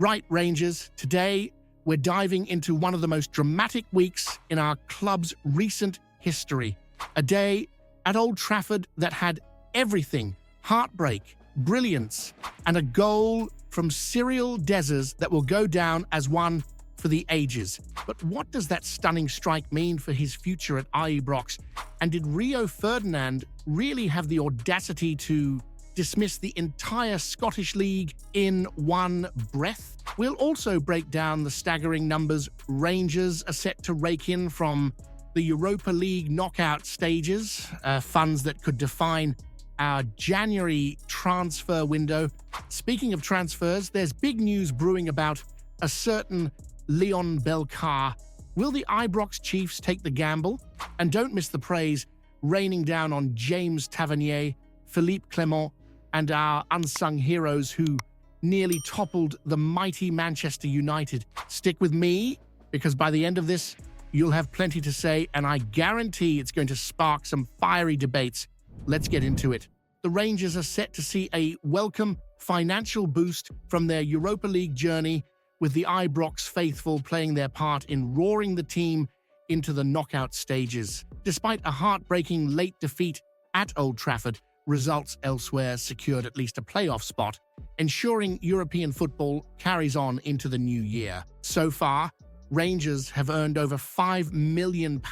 Right, Rangers, today we're diving into one of the most dramatic weeks in our club's recent history. A day at Old Trafford that had everything: heartbreak, brilliance, and a goal from Cyril Dessers that will go down as one for the ages. But what does that stunning strike mean for his future at Ibrox? And did Rio Ferdinand really have the audacity to dismiss the entire Scottish League in one breath? We'll also break down the staggering numbers Rangers are set to rake in from the Europa League knockout stages, funds that could define our January transfer window. Speaking of transfers, there's big news brewing about a certain Leon Belcar. Will the Ibrox Chiefs take the gamble? And don't miss the praise raining down on James Tavernier, Philippe Clement, and our unsung heroes who nearly toppled the mighty Manchester United. Stick with me, because by the end of this, you'll have plenty to say, and I guarantee it's going to spark some fiery debates. Let's get into it. The Rangers are set to see a welcome financial boost from their Europa League journey, with the Ibrox faithful playing their part in roaring the team into the knockout stages. Despite a heartbreaking late defeat at Old Trafford, results elsewhere secured at least a playoff spot, ensuring European football carries on into the new year. So far, Rangers have earned over £5 million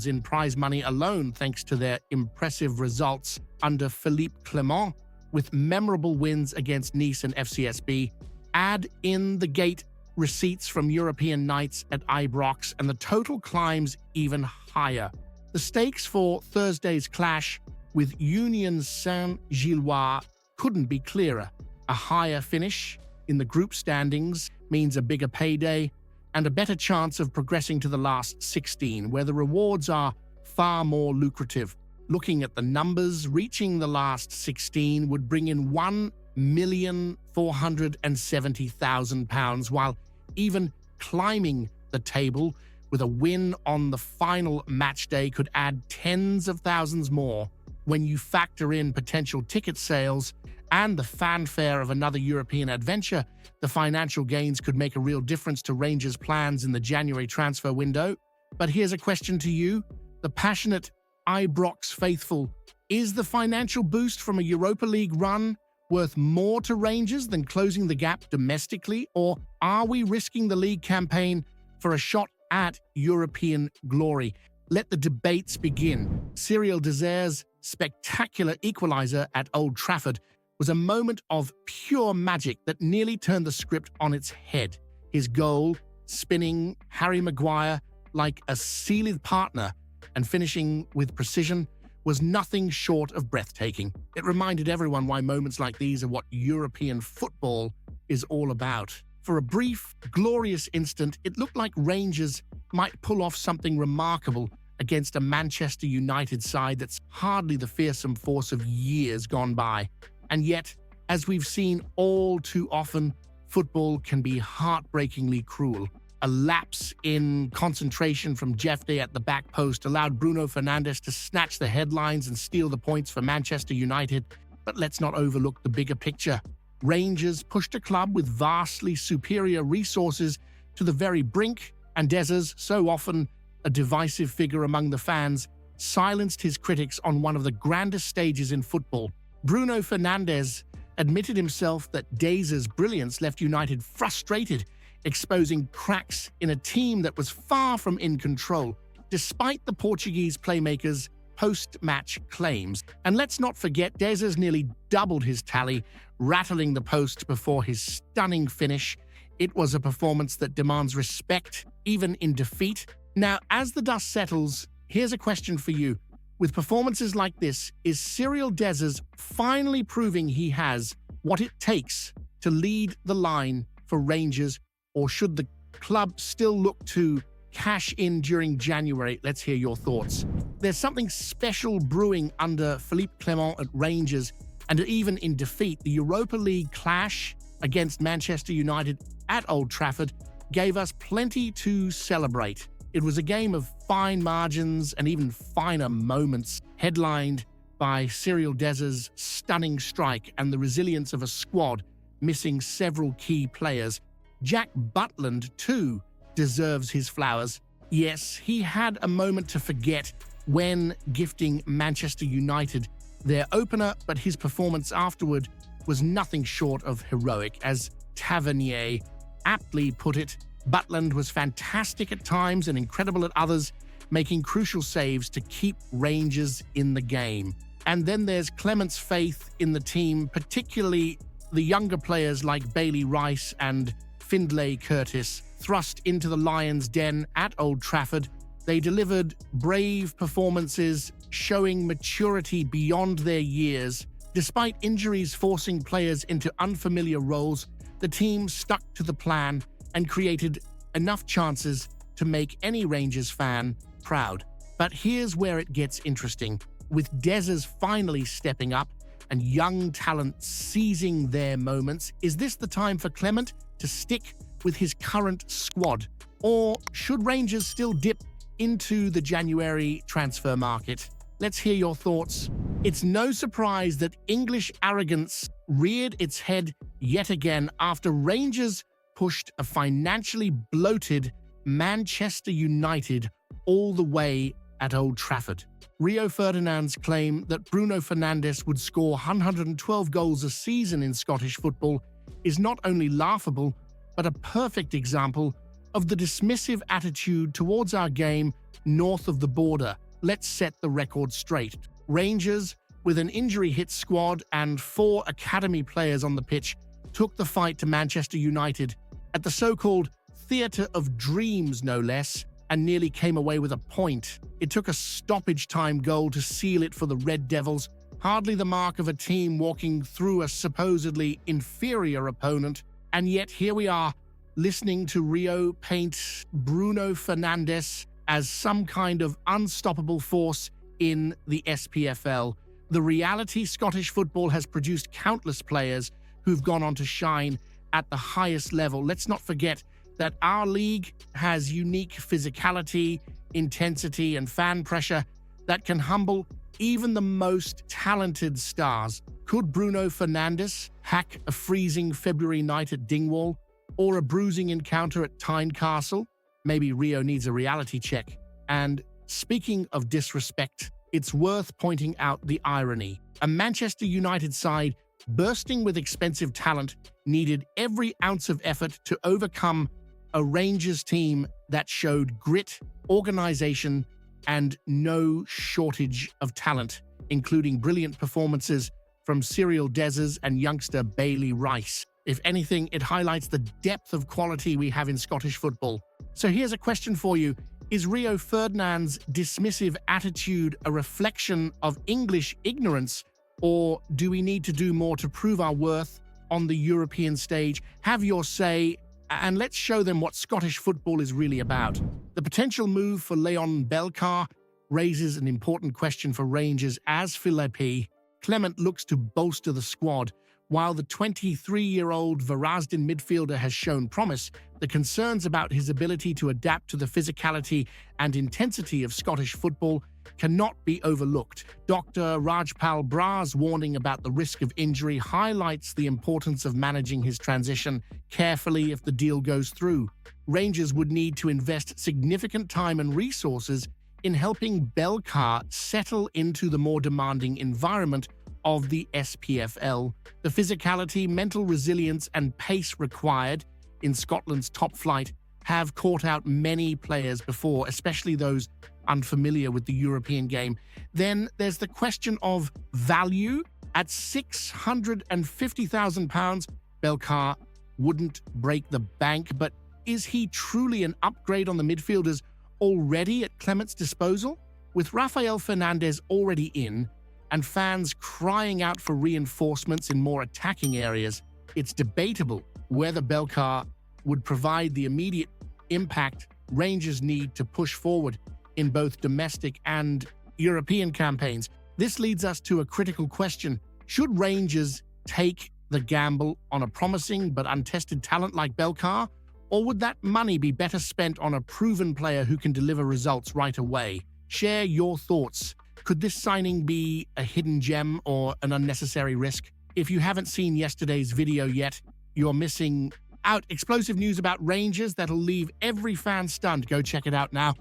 in prize money alone thanks to their impressive results under Philippe Clement, with memorable wins against Nice and FCSB. Add in the gate receipts from European nights at Ibrox, and the total climbs even higher. The stakes for Thursday's clash with Union Saint-Gilloise couldn't be clearer. A higher finish in the group standings means a bigger payday and a better chance of progressing to the last 16, where the rewards are far more lucrative. Looking at the numbers, reaching the last 16 would bring in £1,470,000, while even climbing the table with a win on the final match day could add tens of thousands more. When you factor in potential ticket sales and the fanfare of another European adventure, the financial gains could make a real difference to Rangers' plans in the January transfer window. But here's a question to you, the passionate Ibrox faithful. Is the financial boost from a Europa League run worth more to Rangers than closing the gap domestically, or are we risking the league campaign for a shot at European glory? Let the debates begin. Cyril Dessers' spectacular equalizer at Old Trafford was a moment of pure magic that nearly turned the script on its head. His goal, spinning Harry Maguire like a sealed partner and finishing with precision, was nothing short of breathtaking. It reminded everyone why moments like these are what European football is all about. For a brief, glorious instant, it looked like Rangers might pull off something remarkable against a Manchester United side that's hardly the fearsome force of years gone by. And yet, as we've seen all too often, football can be heartbreakingly cruel. A lapse in concentration from Jeffrey at the back post allowed Bruno Fernandes to snatch the headlines and steal the points for Manchester United. But let's not overlook the bigger picture. Rangers pushed a club with vastly superior resources to the very brink, and Dessers, so often a divisive figure among the fans, silenced his critics on one of the grandest stages in football. Bruno Fernandes admitted himself that Dessers' brilliance left United frustrated, exposing cracks in a team that was far from in control, despite the Portuguese playmakers' post-match claims. And let's not forget, Dessers nearly doubled his tally, rattling the post before his stunning finish. It was a performance that demands respect, even in defeat. Now, as the dust settles, here's a question for you. With performances like this, is Cyril Dessers finally proving he has what it takes to lead the line for Rangers, or should the club still look to cash in during January? Let's hear your thoughts. There's something special brewing under Philippe Clement at Rangers, and even in defeat, the Europa League clash against Manchester United at Old Trafford gave us plenty to celebrate. It was a game of fine margins and even finer moments, headlined by Cyril Dessers' stunning strike and the resilience of a squad missing several key players. Jack Butland, too, deserves his flowers. Yes, he had a moment to forget when gifting Manchester United their opener, but his performance afterward was nothing short of heroic. As Tavernier aptly put it, Butland was fantastic at times and incredible at others, making crucial saves to keep Rangers in the game. And then there's Clement's faith in the team, particularly the younger players like Bailey Rice and Findlay Curtis. Thrust into the Lions' den at Old Trafford, they delivered brave performances, showing maturity beyond their years. Despite injuries forcing players into unfamiliar roles, the team stuck to the plan and created enough chances to make any Rangers fan proud. But here's where it gets interesting. With Dezers finally stepping up and young talent seizing their moments, is this the time for Clement to stick with his current squad? Or should Rangers still dip into the January transfer market? Let's hear your thoughts. It's no surprise that English arrogance reared its head yet again after Rangers pushed a financially bloated Manchester United all the way at Old Trafford. Rio Ferdinand's claim that Bruno Fernandes would score 112 goals a season in Scottish football is not only laughable, but a perfect example of the dismissive attitude towards our game north of the border. Let's set the record straight. Rangers, with an injury-hit squad and 4 academy players on the pitch, took the fight to Manchester United at the so-called Theatre of Dreams, no less, and nearly came away with a point. It took a stoppage-time goal to seal it for the Red Devils, hardly the mark of a team walking through a supposedly inferior opponent. And yet here we are, listening to Rio paint Bruno Fernandes as some kind of unstoppable force in the SPFL. The reality Scottish football has produced countless players who've gone on to shine at the highest level. Let's not forget that our league has unique physicality, intensity, and fan pressure that can humble even the most talented stars. Could Bruno Fernandes hack a freezing February night at Dingwall or a bruising encounter at Tynecastle? Maybe Rio needs a reality check. And speaking of disrespect, it's worth pointing out the irony. A Manchester United side bursting with expensive talent needed every ounce of effort to overcome a Rangers team that showed grit, organization, and no shortage of talent, including brilliant performances from Cyril Dezers and youngster Bailey Rice. If anything, it highlights the depth of quality we have in Scottish football. So here's a question for you. Is Rio Ferdinand's dismissive attitude a reflection of English ignorance, or do we need to do more to prove our worth on the European stage? Have your say, and let's show them what Scottish football is really about. The potential move for Leon Belcar raises an important question for Rangers as Philippi Clement looks to bolster the squad. While the 23-year-old Varazdin midfielder has shown promise, the concerns about his ability to adapt to the physicality and intensity of Scottish football cannot be overlooked. Dr. Rajpal Bra's warning about the risk of injury highlights the importance of managing his transition carefully if the deal goes through. Rangers would need to invest significant time and resources in helping Belcar settle into the more demanding environment of the SPFL. The physicality, mental resilience, and pace required in Scotland's top flight have caught out many players before, especially those unfamiliar with the European game. Then there's the question of value. At £650,000, Belcar wouldn't break the bank, but is he truly an upgrade on the midfielders already at Clement's disposal? With Rafael Fernandes already in, and fans crying out for reinforcements in more attacking areas, it's debatable whether Belcar would provide the immediate impact Rangers need to push forward in both domestic and European campaigns. This leads us to a critical question. Should Rangers take the gamble on a promising but untested talent like Belcar, or would that money be better spent on a proven player who can deliver results right away? Share your thoughts. Could this signing be a hidden gem or an unnecessary risk? If you haven't seen yesterday's video yet, you're missing out explosive news about Rangers that'll leave every fan stunned. Go check it out now.